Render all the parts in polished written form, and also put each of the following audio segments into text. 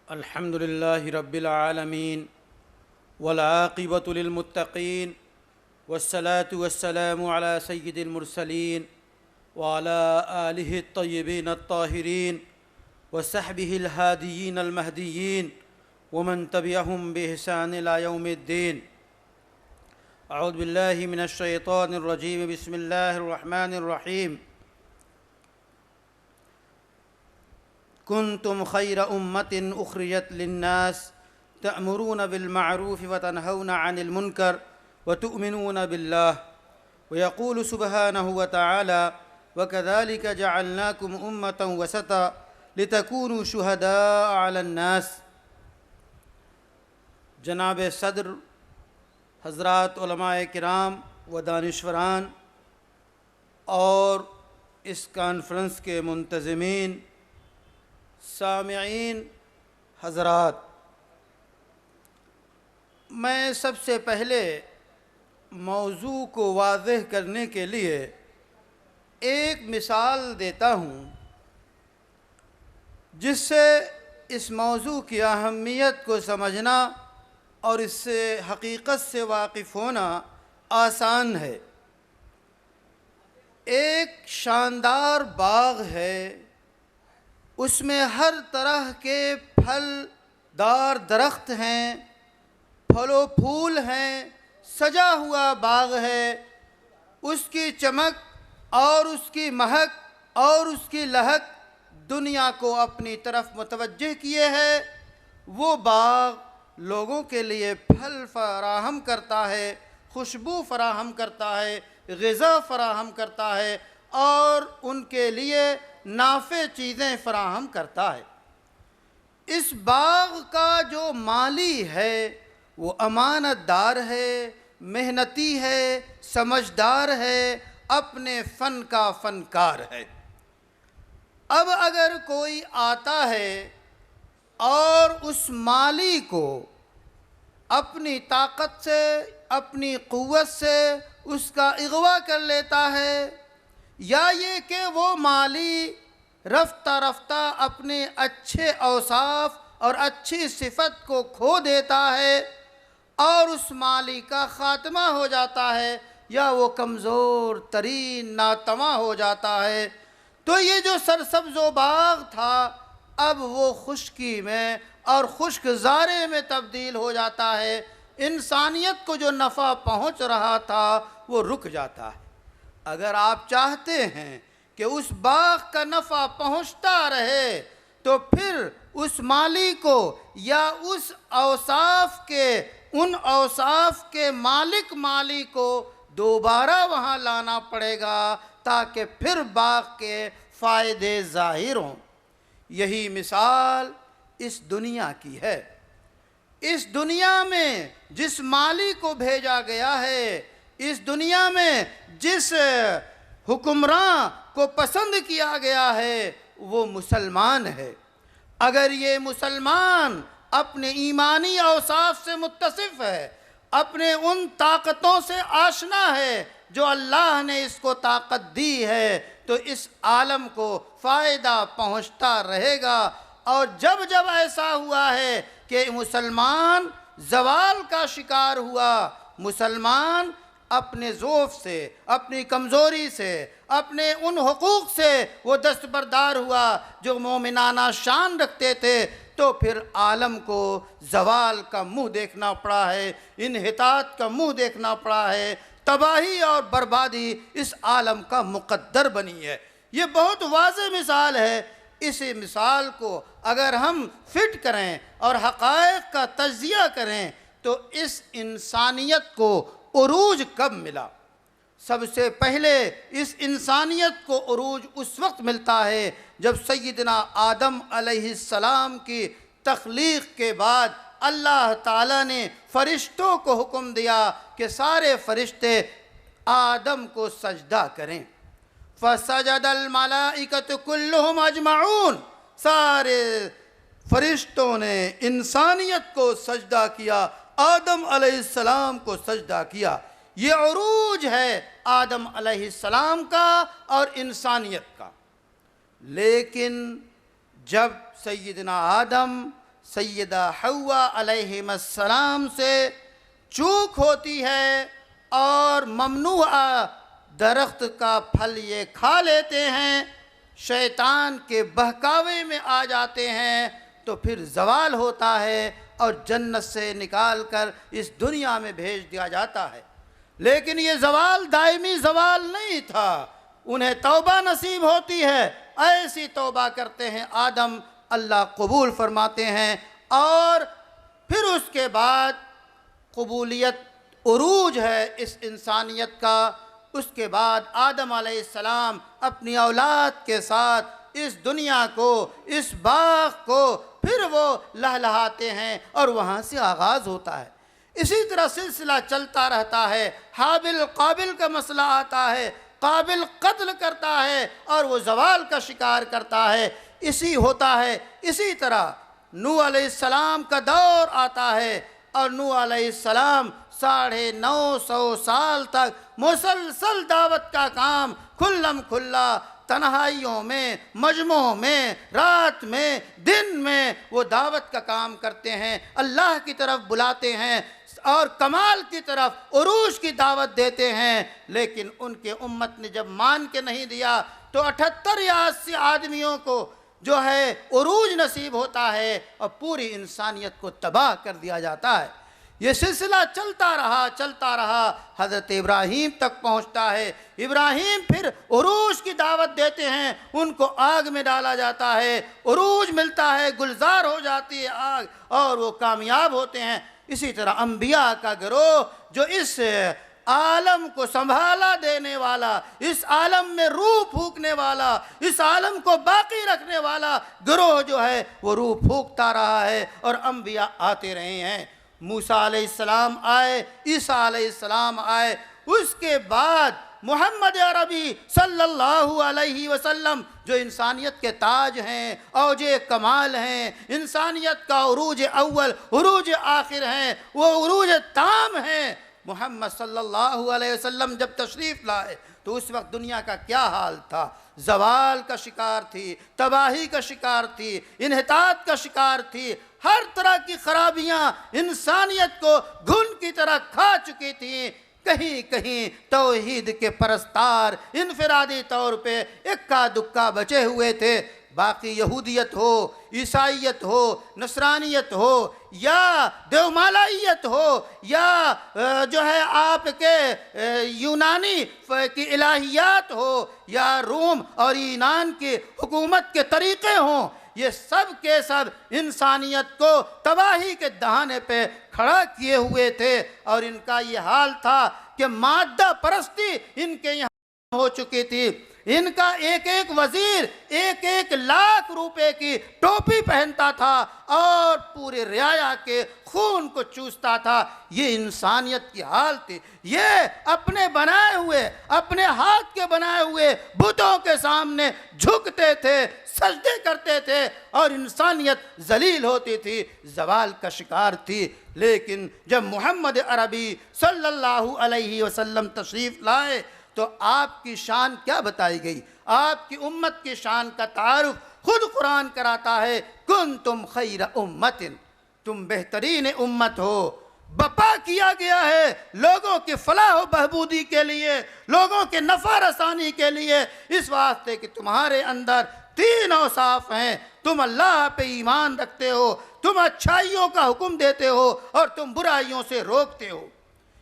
अल्हम्दुलिल्लाहि रब्बिल आलमीन वल आक़िबतु लिल मुत्तक़ीन वस्सलातु वस्सलामु अला सय्यिदिल मुरसलीन व अला आलिहि अत्तय्यिबीन अत्ताहिरीन व सहबिहिल हादियीन अल महदियीन व मन तबिअहुम बिइहसान इला यौमिद्दीन। अऊज़ु बिल्लाहि मिनश शैतानिर रजीम। बिस्मिल्लाहिर रहमानिर रहीम। कुन्तुम खैर उम्मतिन उखरिजत लिन्नास तअमुरून बिलमारूफ व तनहौन अनिल मुनकर व तुअमिनून बिल्लाह व यक़ूलु सुब्हानहु व तआला व कज़ालिक जअलनाकुम उम्मतन वसता लितकूनू शुहदाअ अलन्नास। जनाब सदर, हज़रात उलमाए किराम व दानिश्वरान और इस कॉन्फ्रेंस के मुंतज़मीन, सामिईन हज़रात, मैं सबसे पहले मौजू को वाज़ेह करने के लिए एक मिसाल देता हूँ जिससे इस मौजू की अहमियत को समझना और इससे हकीकत से वाकिफ़ होना आसान है। एक शानदार बाग़ है, उसमें हर तरह के फलदार दरख्त हैं, फलो फूल हैं, सजा हुआ बाग़ है। उसकी चमक और उसकी महक और उसकी लहक दुनिया को अपनी तरफ मुतवज्जह किए है। वो बाग़ लोगों के लिए फल फराहम करता है, खुशबू फराहम करता है, ग़िज़ा फराहम करता है और उनके लिए नाफ़े चीज़ें फराहम करता है। इस बाग़ का जो माली है वो अमानतदार है, मेहनती है, समझदार है, अपने फ़न का फ़नकार है। अब अगर कोई आता है और उस माली को अपनी ताकत से, अपनी क़ुव्वत से उसका इग़वा कर लेता है, या ये कि वो माली रफ्ता रफ्ता अपने अच्छे औसाफ और अच्छी सिफत को खो देता है और उस माली का ख़ात्मा हो जाता है, या वो कमज़ोर तरीन नातवा हो जाता है, तो ये जो सरसब्ज़ो बाग़ था अब वो खुश्की में और खुश्कज़ारे में तब्दील हो जाता है। इंसानियत को जो नफ़ा पहुँच रहा था वो रुक जाता है। अगर आप चाहते हैं कि उस बाग़ का नफ़ा पहुँचता रहे तो फिर उस माली को या उस औसाफ के, उन औसाफ के माली को दोबारा वहाँ लाना पड़ेगा ताकि फिर बाग़ के फ़ायदे ज़ाहिर हों। यही मिसाल इस दुनिया की है। इस दुनिया में जिस माली को भेजा गया है, इस दुनिया में जिस हुक्मरान को पसंद किया गया है वो मुसलमान है। अगर ये मुसलमान अपने ईमानी औसाफ से मुत्तसिफ़ है, अपने उन ताकतों से आशना है जो अल्लाह ने इसको ताकत दी है, तो इस आलम को फ़ायदा पहुँचता रहेगा। और जब जब ऐसा हुआ है कि मुसलमान ज़वाल का शिकार हुआ, मुसलमान अपने ज़ोफ़ से, अपनी कमज़ोरी से, अपने उन हुकूक़ से वो दस्तबरदार हुआ जो मोमिनाना शान रखते थे, तो फिर आलम को ज़वाल का मुँह देखना पड़ा है, इन्हितात का मुँह देखना पड़ा है, तबाही और बर्बादी इस आलम का मुक़द्दर बनी है। ये बहुत वाज़ेह मिसाल है। इसी मिसाल को अगर हम फिट करें और हक़ाइक़ का तज्ज़िया करें तो इस इंसानियत को उरूज कब मिला? सबसे पहले इस इंसानियत को उरूज उस वक्त मिलता है जब सैयदना आदम अलैहिस्सलाम की तख्लीक के बाद अल्लाह ताला ने फरिश्तों को हुक्म दिया कि सारे फरिश्ते आदम को सजदा करें। फसजदल मलाइकतु कुल्लुहुम अजमऊन, सारे फरिश्तों ने इंसानियत को सजदा किया, आदम अलैहिस्सलाम को सजदा किया। ये उरूज है आदम अलैहिस्सलाम का और इंसानियत का। लेकिन जब सैयदना आदम सैयदा हव्वा अलैहिस्सलाम से चूक होती है और ममनूआ दरख्त का फल ये खा लेते हैं, शैतान के बहकावे में आ जाते हैं, तो फिर ज़वाल होता है और जन्नत से निकाल कर इस दुनिया में भेज दिया जाता है। लेकिन ये ज़वाल दायमी ज़वाल नहीं था, उन्हें तौबा नसीब होती है। ऐसी तौबा करते हैं आदम, अल्लाह कबूल फरमाते हैं और फिर उसके बाद कबूलियत उरूज है इस इंसानियत का। उसके बाद आदम अलैहिस्सलाम अपनी औलाद के साथ इस दुनिया को, इस बाग को फिर वो लहलहाते हैं और वहाँ से आगाज़ होता है। इसी तरह सिलसिला चलता रहता है। हाबिल काबिल का मसला आता है, काबिल कत्ल करता है और वो ज़वाल का शिकार करता है, इसी होता है। इसी तरह नूह अलैहिस्सलाम का दौर आता है और नूह अलैहिस्सलाम 950 साल तक मुसलसल दावत का काम खुल्लम खुल्ला, तन्हाइयों में, मजमों में, रात में, दिन में वो दावत का काम करते हैं, अल्लाह की तरफ बुलाते हैं और कमाल की तरफ उरूज की दावत देते हैं। लेकिन उनके उम्मत ने जब मान के नहीं दिया तो 78 या 80 आदमियों को जो है उरूज नसीब होता है और पूरी इंसानियत को तबाह कर दिया जाता है। ये सिलसिला चलता रहा, हज़रत इब्राहीम तक पहुंचता है। इब्राहीम फिर उरूज की दावत देते हैं, उनको आग में डाला जाता है, उरूज मिलता है, गुलजार हो जाती है आग और वो कामयाब होते हैं। इसी तरह अंबिया का गिरोह जो इस आलम को संभाला देने वाला, इस आलम में रूह फूकने वाला, इस आलम को बाकी रखने वाला गिरोह जो है वो रूह फूकता रहा है और अंबिया आते रहे हैं। मूसा अलैहिस्सलाम आए, ईसा अलैहिस्सलाम आए, उसके बाद मोहम्मद अरबी सल्लल्लाहु अलैहि वसल्लम जो इंसानियत के ताज हैं, औजे कमाल हैं, इंसानियत का उरूज अव्वल उरूज आखिर हैं, वो उरूज ताम हैं। मोहम्मद सल्लल्लाहु अलैहि वसल्लम जब तशरीफ़ लाए तो उस वक्त दुनिया का क्या हाल था? ज़वाल का शिकार थी, तबाही का शिकार थी, इन्हितात का शिकार थी, हर तरह की खराबियाँ इंसानियत को घुन की तरह खा चुकी थी। कहीं कहीं तौहीद के परस्तार इनफरादी तौर पे इक्का दुक्का बचे हुए थे, बाकी यहूदियत हो, ईसाइयत हो, नसरानियत हो या देवमालाइयत हो या जो है आपके यूनानी की इलाहियात हो या रूम और ईरान की हुकूमत के तरीक़े हों, ये सब के सब इंसानियत को तबाही के दहाने पे खड़ा किए हुए थे। और इनका ये हाल था कि मादा परस्ती इनके यहाँ हो चुकी थी। इनका एक एक वजीर 1-1 लाख रुपए की टोपी पहनता था और पूरे रियाया के खून को चूसता था। ये इंसानियत की हाल थी। ये अपने बनाए हुए, अपने हाथ के बनाए हुए बुतों के सामने झुकते थे, सजदे करते थे और इंसानियत जलील होती थी, ज़वाल का शिकार थी। लेकिन जब मोहम्मद अरबी सल्लल्लाहु अलैहि वसल्लम तशरीफ़ लाए तो आपकी शान क्या बताई गई? आपकी उम्मत की शान का तारुफ खुद कुरान कराता है, कुंतुम खैर उम्मतिन, तुम बेहतरीन उम्मत हो। बपा किया गया है लोगों के फलाह बहबूदी के लिए, लोगों के नफ़ा रसानी के लिए, इस वास्ते कि तुम्हारे अंदर 3 औसाफ हैं। तुम अल्लाह पे ईमान रखते हो, तुम अच्छाइयों का हुक्म देते हो और तुम बुराइयों से रोकते हो।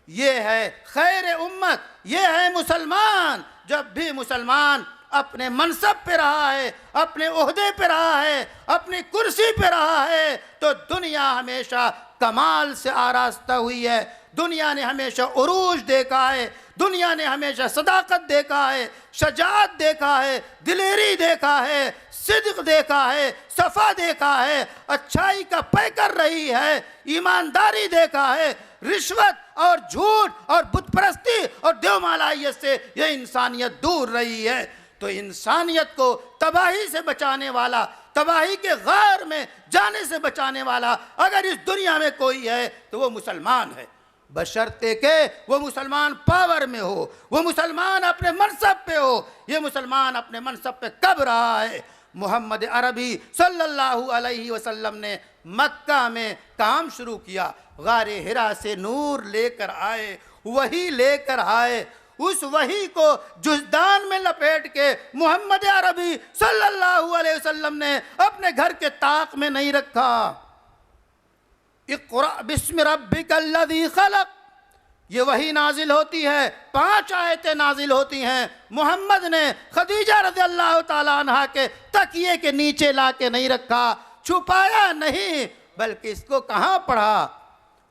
ये है खैर उम्मत, ये है मुसलमान। जब भी मुसलमान अपने मनसब पे रहा है, अपने ओहदे पे रहा है, अपनी कुर्सी पे रहा है, तो दुनिया हमेशा कमाल से आरास्ता हुई है। दुनिया ने हमेशा उरूज देखा है, दुनिया ने हमेशा सदाकत देखा है, शजाअत देखा है, दिलेरी देखा है, सिद्क देखा है, सफ़ा देखा है, अच्छाई का पै कर रही है, ईमानदारी देखा है। रिश्वत और झूठ और बुतपरस्ती और देवमालाइयत से यह इंसानियत दूर रही है। तो इंसानियत को तबाही से बचाने वाला, तबाही के गार में जाने से बचाने वाला अगर इस दुनिया में कोई है तो वो मुसलमान है, बशर्ते के वो मुसलमान पावर में हो, वो मुसलमान अपने मनसब पे हो। ये मुसलमान अपने मनसब पे कब रहा है? मोहम्मद अरबी सल्लल्लाहु अलैहि वसल्लम ने मक्का में काम शुरू किया, गारे हिरा से नूर लेकर आए, वही लेकर आए। उस वही को जुज़दान में लपेट के मोहम्मद अरबी सल्लल्लाहु अलैहि वसल्लम ने अपने घर के ताक में नहीं रखा। इक़रा बिस्मि रब्बिकल्लज़ी खलक़, ये वही नाजिल होती है, 5 आयतें नाजिल होती हैं। मोहम्मद ने खदीजा रज़ियल्लाहु ताला अन्हा के तकिए के नीचे ला के नहीं रखा, छुपाया नहीं, बल्कि इसको कहाँ पढ़ा?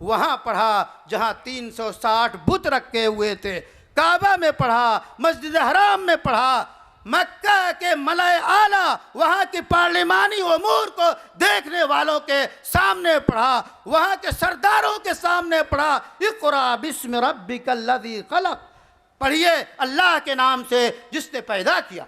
वहाँ पढ़ा जहाँ 360 बुत रखे हुए थे, काबा में पढ़ा, मस्जिद हराम में पढ़ा, मक्का के मलाए आला वहाँ की पार्लिमानी उमूर को देखने वालों के सामने पढ़ा, वहाँ के सरदारों के सामने पढ़ा। इक़रा बिस्मि रब्बिकल्लज़ी खलक़, पढ़िए अल्लाह के नाम से जिसने पैदा किया।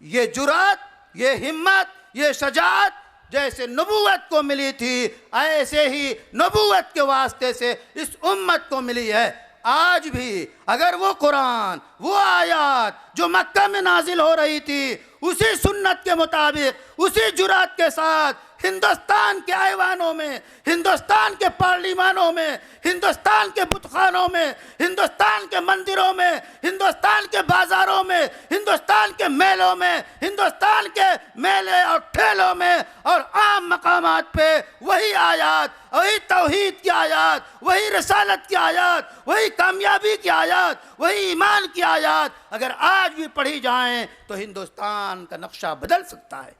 ये जुरात, ये हिम्मत, ये शजाअत जैसे नबूवत को मिली थी, ऐसे ही नबूवत के वास्ते से इस उम्मत को मिली है। आज भी अगर वो कुरान, वो आयत जो मक्का में नाजिल हो रही थी, उसी सुन्नत के मुताबिक, उसी जुरात के साथ हिंदुस्तान के ऐवानों में, हिंदुस्तान के पार्लिमानों में, हिंदुस्तान के बुतखानों में, हिंदुस्तान के मंदिरों में, हिंदुस्तान के बाज़ारों में, हिंदुस्तान के मेलों में, हिंदुस्तान के मेले और ठेलों में और आम मकामात पे वही आयत, वही तौहीद की आयत, वही रसालत की आयत, वही कामयाबी की आयत, वही ईमान की आयत अगर आज भी पढ़ी जाएं तो हिंदुस्तान का नक्शा बदल सकता है।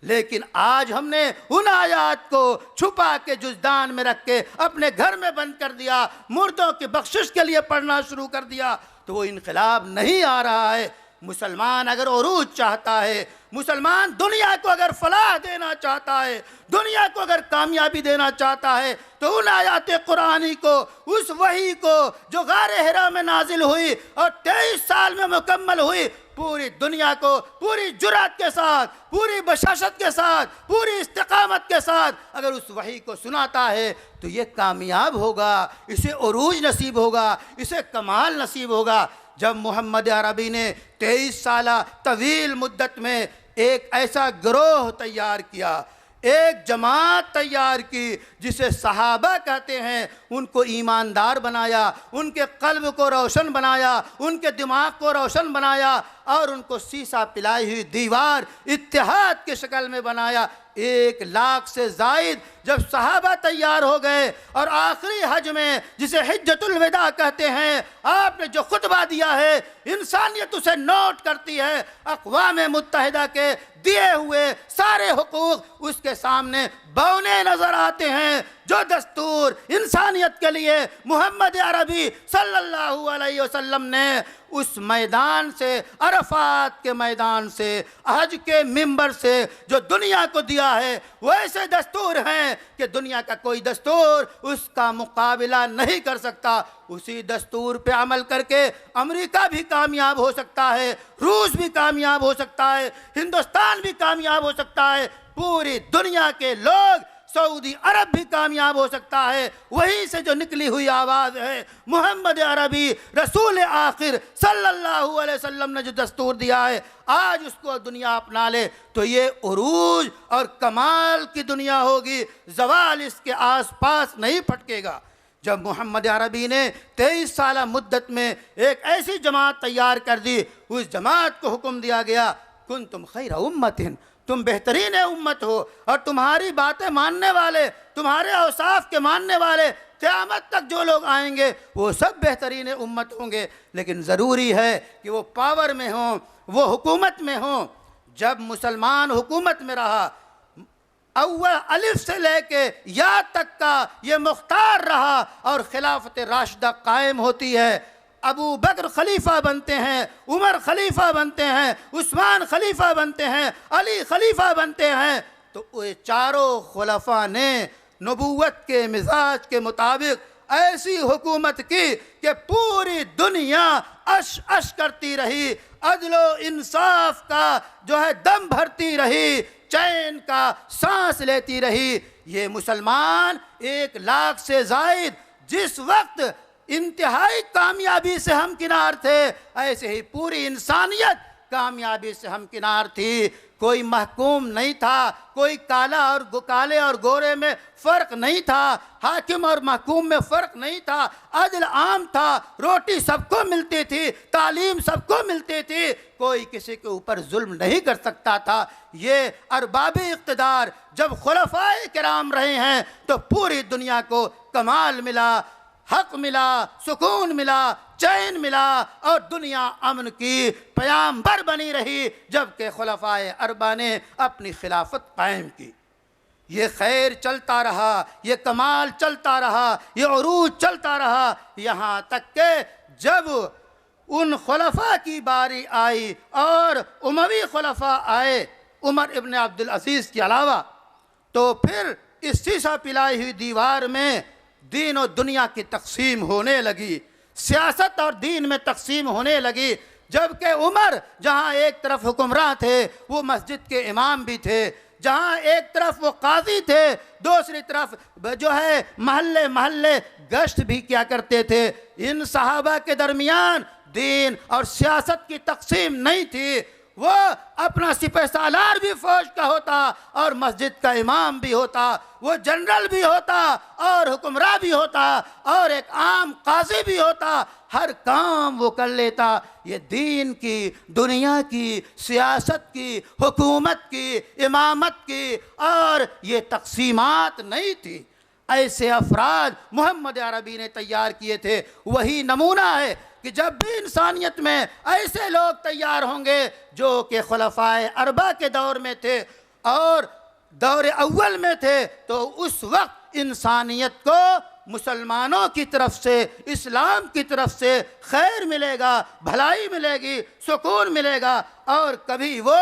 लेकिन आज हमने उन आयात को छुपा के जुज़दान में रख के अपने घर में बंद कर दिया, मुर्दों की बख्शिश के लिए पढ़ना शुरू कर दिया, तो वो इनकलाब नहीं आ रहा है। मुसलमान अगर उरूज चाहता है, मुसलमान दुनिया को अगर फलाह देना चाहता है, दुनिया को अगर कामयाबी देना चाहता है, तो उन आयात कुरानी को, उस वही को जो गारे हिरा में नाजिल हुई और 23 साल में मुकम्मल हुई, पूरी दुनिया को पूरी जुरात के साथ, पूरी बशाशत के साथ, पूरी इस्तिकामत के साथ अगर उस वही को सुनाता है तो ये कामयाब होगा, इसे उरूज नसीब होगा, इसे कमाल नसीब होगा। जब मोहम्मद अरबी ने 23 साला तवील मुद्दत में एक ऐसा गिरोह तैयार किया, एक जमात तैयार की जिसे सहाबा कहते हैं, उनको ईमानदार बनाया, उनके कल्ब को रोशन बनाया, उनके दिमाग को रोशन बनाया और उनको शीशा पिलाई हुई दीवार इत्तेहाद की शक्ल में बनाया। 1 लाख से जायद जब सहाबा तैयार हो गए और आखिरी हज में, जिसे हिज्जतुल विदा कहते हैं, आपने जो खुतबा दिया है, इंसानियत उसे नोट करती है, अक़वाम मुत्तहिदा के दिए हुए सारे हुकूक उसके सामने बौने नजर आते हैं। जो दस्तूर इंसानियत के लिए मोहम्मद अरबी सल्लल्लाहु अलैहि वसल्लम ने उस मैदान से, अरफात के मैदान से, हज के मिंबर से जो दुनिया को दिया है, वो ऐसे दस्तूर हैं कि दुनिया का कोई दस्तूर उसका मुकाबला नहीं कर सकता। उसी दस्तूर पे अमल करके अमेरिका भी कामयाब हो सकता है, रूस भी कामयाब हो सकता है, हिंदुस्तान भी कामयाब हो सकता है, पूरी दुनिया के लोग, सऊदी अरब भी कामयाब हो सकता है। वहीं से जो निकली हुई आवाज़ है, मोहम्मद अरबी रसूल आखिर सल्लल्लाहु अलैहि वसल्लम ने जो दस्तूर दिया है, आज उसको दुनिया अपना ले तो ये उरूज और कमाल की दुनिया होगी, जवाल इसके आसपास नहीं फटकेगा। जब मोहम्मद अरबी ने 23 साल मुद्दत में एक ऐसी जमात तैयार कर दी, उस जमात को हुक्म दिया गया, कुंतुम खैरा उम्मतिन, तुम बेहतरीन उम्मत हो और तुम्हारी बातें मानने वाले, तुम्हारे औसाफ के मानने वाले क़यामत तक जो लोग आएंगे वो सब बेहतरीन उम्मत होंगे। लेकिन ज़रूरी है कि वो पावर में हों, वो हुकूमत में हों। जब मुसलमान हुकूमत में रहा, अव्वल अलिफ से लेके या तक का ये मुख्तार रहा और खिलाफत राशिदा कायम होती है। अबू बकर खलीफा बनते हैं, उमर खलीफा बनते हैं, उस्मान खलीफा बनते हैं, अली खलीफा बनते हैं। तो ये चारों खुलफा ने नबूवत के मिजाज के मुताबिक ऐसी हुकूमत की कि पूरी दुनिया अश अश करती रही, अदलो इंसाफ का जो है दम भरती रही, चैन का सांस लेती रही। ये मुसलमान 1 लाख से जायद जिस वक्त इंतहाई कामयाबी से हमकिनार थे, ऐसे ही पूरी इंसानियत कामयाबी से हमकिनार थी। कोई महकूम नहीं था, कोई काले और गोरे में फ़र्क नहीं था, हाकिम और महकूम में फ़र्क नहीं था, अदल आम था, रोटी सबको मिलती थी, तालीम सबको मिलती थी, कोई किसी के ऊपर जुल्म नहीं कर सकता था। ये अरबाबी इक़्तिदार जब खुलफ़ाए किराम रहे हैं तो पूरी दुनिया को कमाल मिला, हक मिला, सुकून मिला, चैन मिला और दुनिया अमन की पैगंबर बनी रही, जबकि खुलफाए अरबा ने अपनी खिलाफत कायम की। ये खैर चलता रहा, ये कमाल चलता रहा, ये उरूज चलता रहा, यहाँ तक कि जब उन खुलफा की बारी आई और उमवी खुलफा आए, उमर इब्न अब्दुल अजीज़ के अलावा, तो फिर इस शीशा पिलाई हुई दीवार में दीन और दुनिया की तकसीम होने लगी, सियासत और दीन में तकसीम होने लगी। जबकि उमर जहाँ एक तरफ हुक्मरान थे, वो मस्जिद के इमाम भी थे, जहाँ एक तरफ वो काजी थे, दूसरी तरफ जो है महल्ले महल्ले गश्त भी किया करते थे। इन सहाबा के दरमियान दीन और सियासत की तकसीम नहीं थी। वो अपना सिपह सालार भी फौज का होता और मस्जिद का इमाम भी होता, वो जनरल भी होता और हुक्मरान भी होता और एक आम काजी भी होता, हर काम वो कर लेता। ये दीन की, दुनिया की, सियासत की, हुकूमत की, इमामत की और ये तकसीमात नहीं थी। ऐसे अफराद मोहम्मद अरबी ने तैयार किए थे। वही नमूना है कि जब भी इंसानियत में ऐसे लोग तैयार होंगे जो कि खुलफाए अरबा के दौर में थे और दौर अव्वल में थे, तो उस वक्त इंसानियत को मुसलमानों की तरफ से, इस्लाम की तरफ से खैर मिलेगा, भलाई मिलेगी, सुकून मिलेगा और कभी वो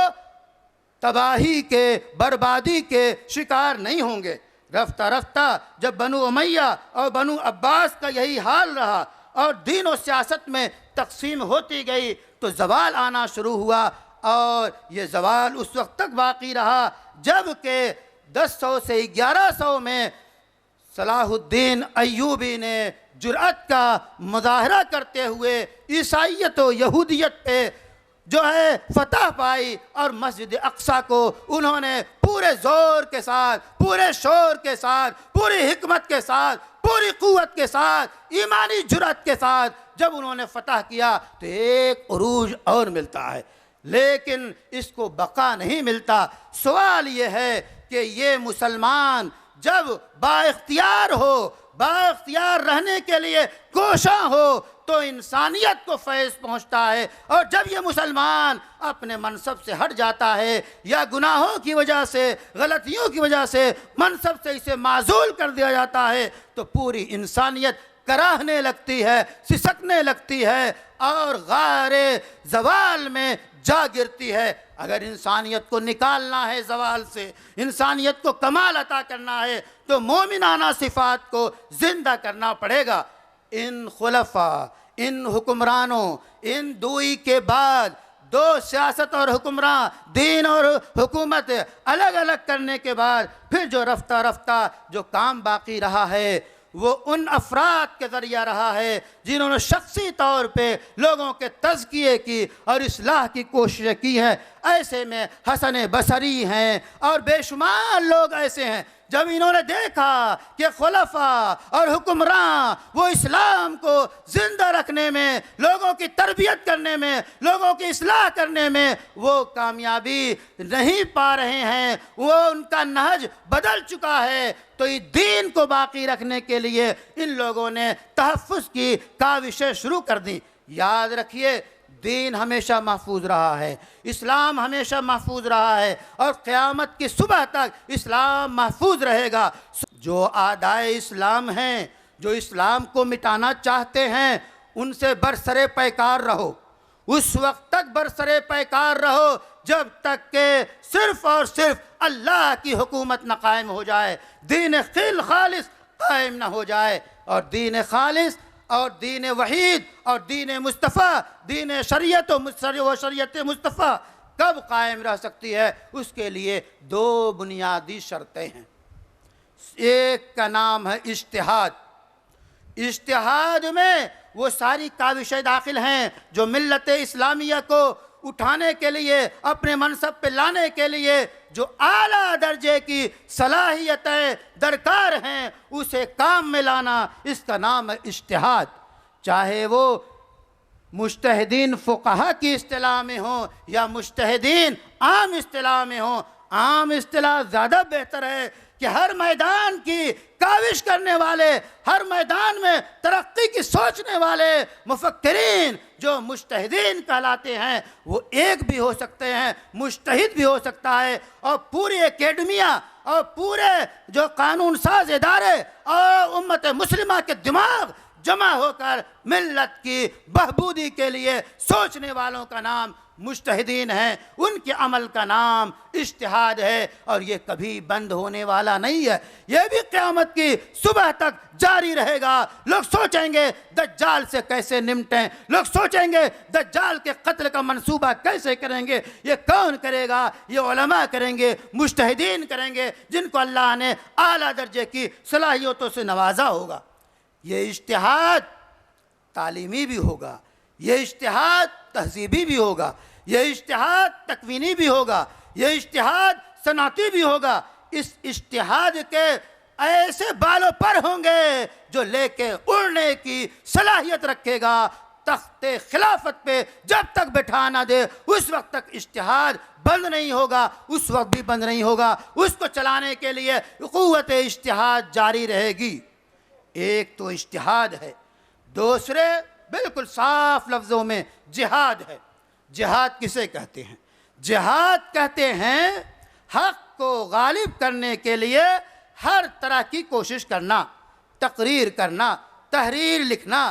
तबाही के, बर्बादी के शिकार नहीं होंगे। रफ्ता रफ्ता जब बनु उमैया और बनु अब्बास का यही हाल रहा और दीन और सियासत में तकसीम होती गई, तो ज़वाल आना शुरू हुआ और ये ज़वाल उस वक्त तक बाकी रहा जबकि 1000 से 1100 में सलाहुद्दीन अय्यूबी ने जुर्अत का मुज़ाहरा करते हुए ईसाइयत और यहूदियत पे जो है फतह पाई और मस्जिद अक्सा को उन्होंने पूरे ज़ोर के साथ, पूरे शोर के साथ, पूरी हिकमत के साथ, पूरी क़ुव्वत के साथ, ईमानी जुर्अत के साथ जब उन्होंने फतह किया तो एक उरूज और मिलता है, लेकिन इसको बका नहीं मिलता। सवाल ये है कि ये मुसलमान जब बाइख्तियार हो, बाइख्तियार रहने के लिए कोशा हो, तो इंसानियत को फैज़ पहुँचता है। और जब ये मुसलमान अपने मनसब से हट जाता है या गुनाहों की वजह से, गलतियों की वजह से मनसब से इसे माजूल कर दिया जाता है, तो पूरी इंसानियत कराहने लगती है, सिसकने लगती है और गारे ज़वाल में जा गिरती है। अगर इंसानियत को निकालना है ज़वाल से, इंसानियत को कमाल अता करना है, तो मोमिनाना सिफ़ात को ज़िंदा करना पड़ेगा। इन खुलफा, इन हुक्मरानों, इन दुई के बाद दो सियासत और हुक्मरान, दीन और हुकूमत अलग अलग करने के बाद फिर जो रफ्ता रफ्ता जो काम बाकी रहा है वो उन अफराद के ज़रिया रहा है जिन्होंने शख्सी तौर पे लोगों के तज़किये की और इस्लाह की कोशिश की है। ऐसे में हसन बसरी हैं और बेशुमार लोग ऐसे हैं। जब इन्होंने देखा कि खुलफा और हुक्मरान वो इस्लाम को ज़िंदा रखने में, लोगों की तरबियत करने में, लोगों की इस्लाह करने में वो कामयाबी नहीं पा रहे हैं, वो उनका नहज बदल चुका है, तो इस दीन को बाकी रखने के लिए इन लोगों ने तहफ़्फ़ुज़ की काविशें शुरू कर दी। याद रखिए, दीन हमेशा महफूज रहा है, इस्लाम हमेशा महफूज रहा है और क़यामत की सुबह तक इस्लाम महफूज रहेगा। जो आदाए इस्लाम हैं, जो इस्लाम को मिटाना चाहते हैं, उनसे बरसरे पैकार रहो, उस वक्त तक बरसरे पैकार रहो जब तक के सिर्फ और सिर्फ अल्लाह की हुकूमत न कायम हो जाए, दीन खिल खालिस कायम न हो जाए। और दीन खालिस और दीन वहीद और दीन मुस्तफ़ा, दीन शरीयत व शरीयत मुस्तफ़ा कब कायम रह सकती है? उसके लिए दो बुनियादी शर्तें हैं। एक का नाम है इज्तिहाद। इज्तिहाद में वो सारी काविशें दाखिल हैं जो मिल्लत इस्लामिया को उठाने के लिए, अपने मनसब पे लाने के लिए जो आला दर्जे की सलाहियतें दरकार हैं, उसे काम में लाना, इसका नाम है इज्तिहाद। चाहे वो मुज्तहिदीन फ़ुक़हा की इस्तिलाह में हो या मुज्तहिदीन आम इस्तिलाह में हो। आम इस्तिलाह ज़्यादा बेहतर है कि हर मैदान की काविश करने वाले, हर मैदान में तरक्की की सोचने वाले मुफक्किरीन जो मुज्तहिदीन कहलाते हैं, वो एक भी हो सकते हैं, मुज्तहिद भी हो सकता है। और पूरी एकेडमिया और पूरे जो कानून साज इदारे और उम्मत मुस्लिमा के दिमाग जमा होकर मिल्लत की बहबूदी के लिए सोचने वालों का नाम मुज्तहिदीन है, उनके अमल का नाम इज्तिहाद है। और ये कभी बंद होने वाला नहीं है, ये भी क़यामत की सुबह तक जारी रहेगा। लोग सोचेंगे दज्जाल से कैसे निपटें, लोग सोचेंगे दज्जाल के कत्ल का मंसूबा कैसे करेंगे। ये कौन करेगा? ये उलमा करेंगे, मुज्तहिदीन करेंगे, जिनको अल्लाह ने आला दर्जे की सलाहियतों से नवाजा होगा। ये इज्तिहाद तालीमी भी होगा, ये इज्तिहाद तहज़ीबी भी होगा, ये इज्तिहाद तकवीनी भी होगा, ये इज्तिहाद सनाती भी होगा। इस इज्तिहाद के ऐसे बालों पर होंगे जो लेके उड़ने की सलाहियत रखेगा। तख्ते खिलाफत पे जब तक बैठा ना दे, उस वक्त तक इज्तिहाद बंद नहीं होगा, उस वक्त भी बंद नहीं होगा। उसको चलाने के लिए क़ुव्वत इज्तिहाद जारी रहेगी। एक तो इज्तिहाद है, दूसरे बिल्कुल साफ लफ्ज़ों में जिहाद है। जिहाद किसे कहते हैं? जिहाद कहते हैं हक़ को गालिब करने के लिए हर तरह की कोशिश करना, तकरीर करना, तहरीर लिखना,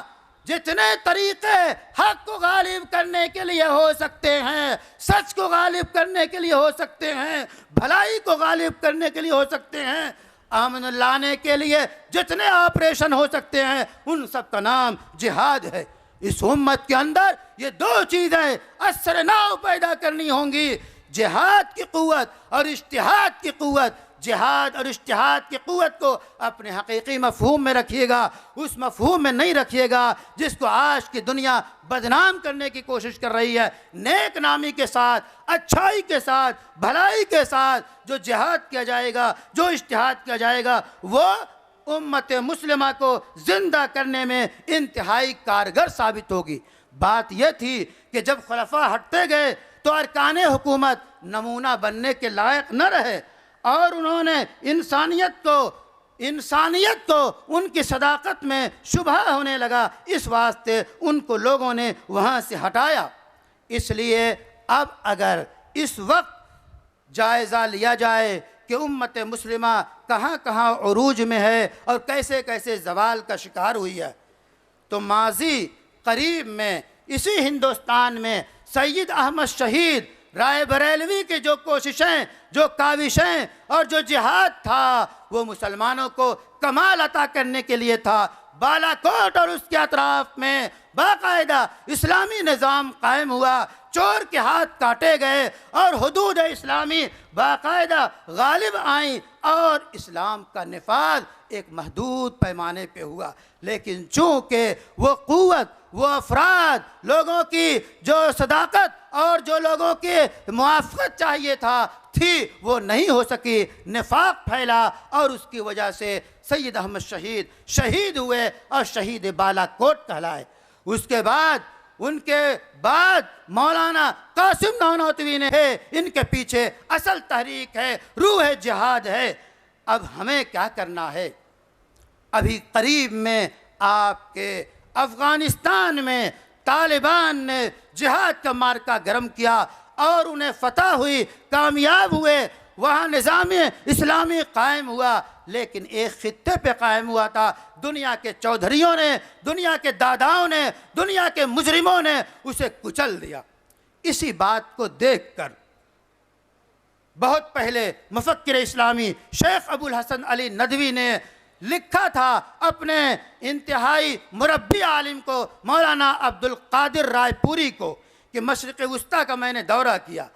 जितने तरीक़े हक़ को गालिब करने के लिए हो सकते हैं, सच को गालिब करने के लिए हो सकते हैं, भलाई को गालिब करने के लिए हो सकते हैं, अमन लाने के लिए जितने ऑपरेशन हो सकते हैं, उन सब का नाम जिहाद है। इस उम्मत के अंदर ये दो चीज़ें असर नाव पैदा करनी होंगी, जिहाद की क़ुव्वत और इज्तिहाद की क़ुव्वत। जिहाद और इज्तिहाद की क़ुव्वत को अपने हकीकी मफ़हूम में रखिएगा, उस मफ़हूम में नहीं रखिएगा जिसको आज की दुनिया बदनाम करने की कोशिश कर रही है। नेक नामी के साथ, अच्छाई के साथ, भलाई के साथ जो जिहाद किया जाएगा, जो इज्तिहाद किया जाएगा, वो उम्मत मुस्लिमा को ज़िंदा करने में इंतहाई कारगर साबित होगी। बात यह थी कि जब खुलफा हटते गए तो अरकाने हुकूमत नमूना बनने के लायक न रहे और उन्होंने इंसानियत को उनकी सदाकत में शुबह होने लगा, इस वास्ते उनको लोगों ने वहाँ से हटाया। इसलिए अब अगर इस वक्त जायज़ा लिया जाए कि उम्मत मुस्लिमा कहाँ कहाँ उरूज में है और कैसे कैसे ज़वाल का शिकार हुई है, तो माजी करीब में इसी हिंदुस्तान में सैयद अहमद शहीद राय बरेलवी की जो कोशिशें, जो काविशें और जो जिहाद था, वो मुसलमानों को कमाल अता करने के लिए था। बालाकोट और उसके अतराफ में बाकायदा इस्लामी निज़ाम कायम हुआ, चोर के हाथ काटे गए और हुदूद इस्लामी बाकायदा गालिब आई और इस्लाम का निफाज एक महदूद पैमाने पे हुआ। लेकिन चूँकि वो क़ुव्वत, वो अफराद, लोगों की जो सदाकत और जो लोगों की मुआफ़क़त चाहिए थी वो नहीं हो सकी, निफाक फैला और उसकी वजह से सैयद अहमद शहीद शहीद हुए और शहीद बालाकोट कहलाए। उसके बाद उनके बाद मौलाना कासिम नानोतवी ने है, इनके पीछे असल तहरीक है, रूह जिहाद है। अब हमें क्या करना है? अभी करीब में आपके अफ़गानिस्तान में तालिबान ने जिहाद का मार्का गर्म किया और उन्हें फतह हुई, कामयाब हुए, वहाँ निज़ाम इस्लामी कायम हुआ, लेकिन एक खित्ते पे कायम हुआ था। दुनिया के चौधरियों ने, दुनिया के दादाओं ने, दुनिया के मुजरिमों ने उसे कुचल दिया। इसी बात को देखकर बहुत पहले मुफक्किर इस्लामी शेख अबुल हसन अली नदवी ने लिखा था अपने इंतहाई मुरब्बी आलिम को, मौलाना अब्दुल कादिर रायपुरी को, कि मशरिक़ वुस्ता का मैंने दौरा किया,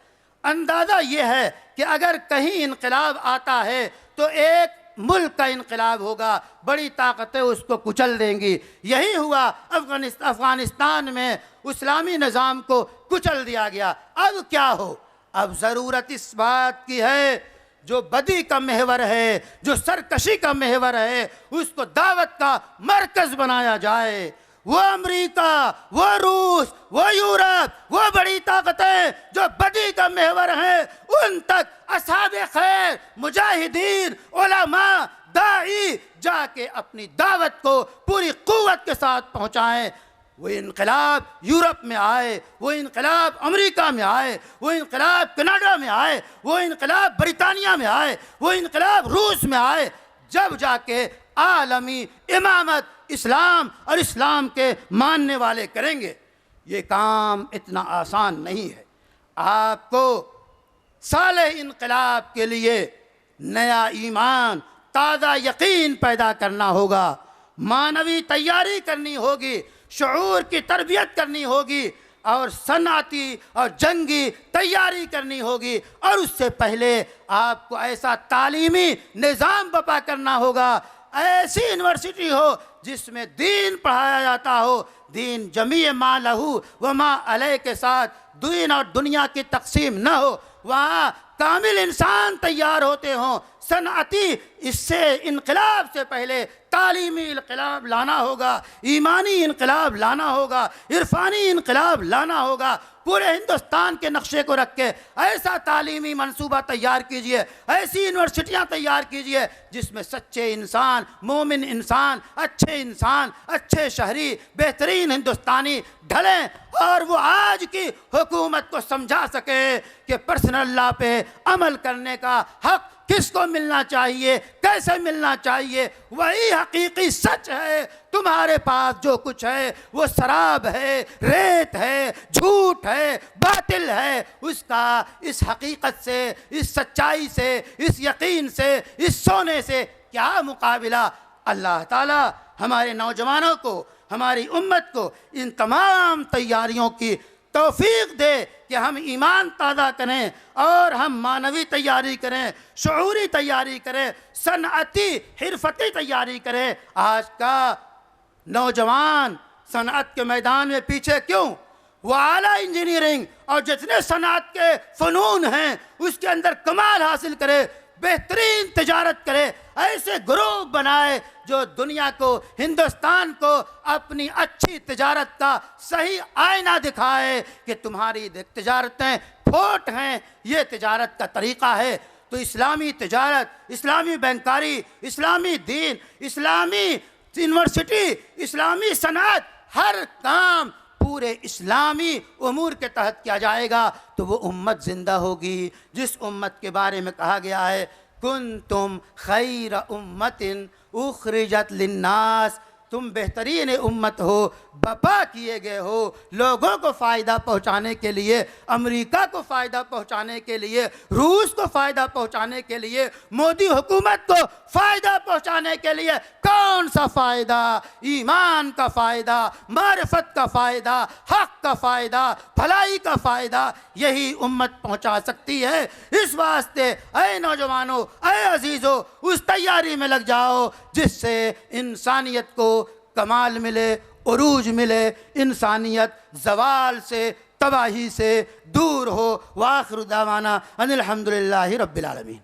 अंदाज़ा ये है कि अगर कहीं इनकलाब आता है तो एक मुल्क का इनकलाब होगा, बड़ी ताकतें उसको कुचल देंगी। यही हुआ अफ़गानिस्तान में, इस्लामी निज़ाम को कुचल दिया गया। अब क्या हो, अब ज़रूरत इस बात की है जो बदी का महवर है, जो सरकशी का महवर है, उसको दावत का मरकज़ बनाया जाए। वो अमेरिका, वो रूस, वो यूरोप, वो बड़ी ताकतें जो बदी का महवर हैं, उन तक असहाबे खैर, मुजाहिदीन, उलमा, दाई जाके अपनी दावत को पूरी कुव्वत के साथ पहुँचाएँ। वो इनकलाब यूरोप में आए, वो इनकलाब अमेरिका में आए, वो इनकलाब कनाडा में आए, वो इनकलाब ब्रिटानिया में आए, वो इनकलाब रूस में आए, जब जाके आलमी इमामत इस्लाम और इस्लाम के मानने वाले करेंगे। ये काम इतना आसान नहीं है। आपको साले इनकलाब के लिए नया ईमान, ताज़ा यकीन पैदा करना होगा, मानवी तैयारी करनी होगी, शऊर की तरबियत करनी होगी और सनाती और जंगी तैयारी करनी होगी। और उससे पहले आपको ऐसा तालीमी निज़ाम बपा करना होगा, ऐसी यूनिवर्सिटी हो जिसमें दीन पढ़ाया जाता हो, दीन जमी मा लहू व मा अलैह के साथ दीन और दुनिया की तकसीम न हो, वहाँ कामिल इंसान तैयार होते हों। सनअती, इससे इनकलाब से पहले तालीमी इनकलाब लाना होगा, ईमानी इनकलाब लाना होगा, इरफानी इनकलाब लाना होगा। पूरे हिंदुस्तान के नक्शे को रख के ऐसा तालीमी मंसूबा तैयार कीजिए, ऐसी यूनिवर्सिटियाँ तैयार कीजिए जिसमें सच्चे इंसान, मोमिन इंसान, अच्छे शहरी, बेहतरीन हिंदुस्तानी ढलें और वो आज की हुकूमत को समझा सके कि पर्सनल लॉ पे अमल करने का हक किसको मिलना चाहिए, कैसे मिलना चाहिए। वही हकीकी सच है। तुम्हारे पास जो कुछ है वो शराब है, रेत है, झूठ है, बातिल है। उसका इस हकीकत से, इस सच्चाई से, इस यकीन से, इस सोने से क्या मुकाबिला। अल्लाह ताला हमारे नौजवानों को, हमारी उम्मत को इन तमाम तैयारियों की तौफीक दे कि हम ईमान ताज़ा करें और हम मानवी तैयारी करें, शऊरी तैयारी करें, सनअती हिरफती तैयारी करें। आज का नौजवान सनअत के मैदान में पीछे क्यों? वो आला इंजीनियरिंग और जितने सनअत के फ़नून हैं उसके अंदर कमाल हासिल करे, बेहतरीन तिजारत करे, ऐसे ग्रुप बनाए जो दुनिया को, हिंदुस्तान को अपनी अच्छी तिजारत का सही आईना दिखाए कि तुम्हारी तिजारतें खोट हैं, ये तिजारत का तरीक़ा है। तो इस्लामी तिजारत, इस्लामी बैंकारी, इस्लामी दीन, इस्लामी यूनिवर्सिटी, इस्लामी सनअत, हर काम पूरे इस्लामी उमूर के तहत किया जाएगा तो वो उम्मत ज़िंदा होगी जिस उम्मत के बारे में कहा गया है कुंतुम खैर उम्मतिन उखरिजत लिन्नास, तुम बेहतरीन उम्मत हो, बपा किए गए हो लोगों को फ़ायदा पहुंचाने के लिए, अमेरिका को फ़ायदा पहुंचाने के लिए, रूस को फ़ायदा पहुंचाने के लिए, मोदी हुकूमत को फ़ायदा पहुंचाने के लिए। कौन सा फ़ायदा? ईमान का फ़ायदा, मारिफत का फ़ायदा, हक़ का फ़ायदा, भलाई का फ़ायदा यही उम्मत पहुंचा सकती है। इस वास्ते ऐ नौजवानों, ऐ अजीज़ों, उस तैयारी में लग जाओ जिससे इंसानियत को कमाल मिले, उरूज मिले, इंसानियत ज़वाल से, तबाही से दूर हो। वाखिर दावाना अनिल हम्दुलिल्लाहि रब्बिल आलमीन।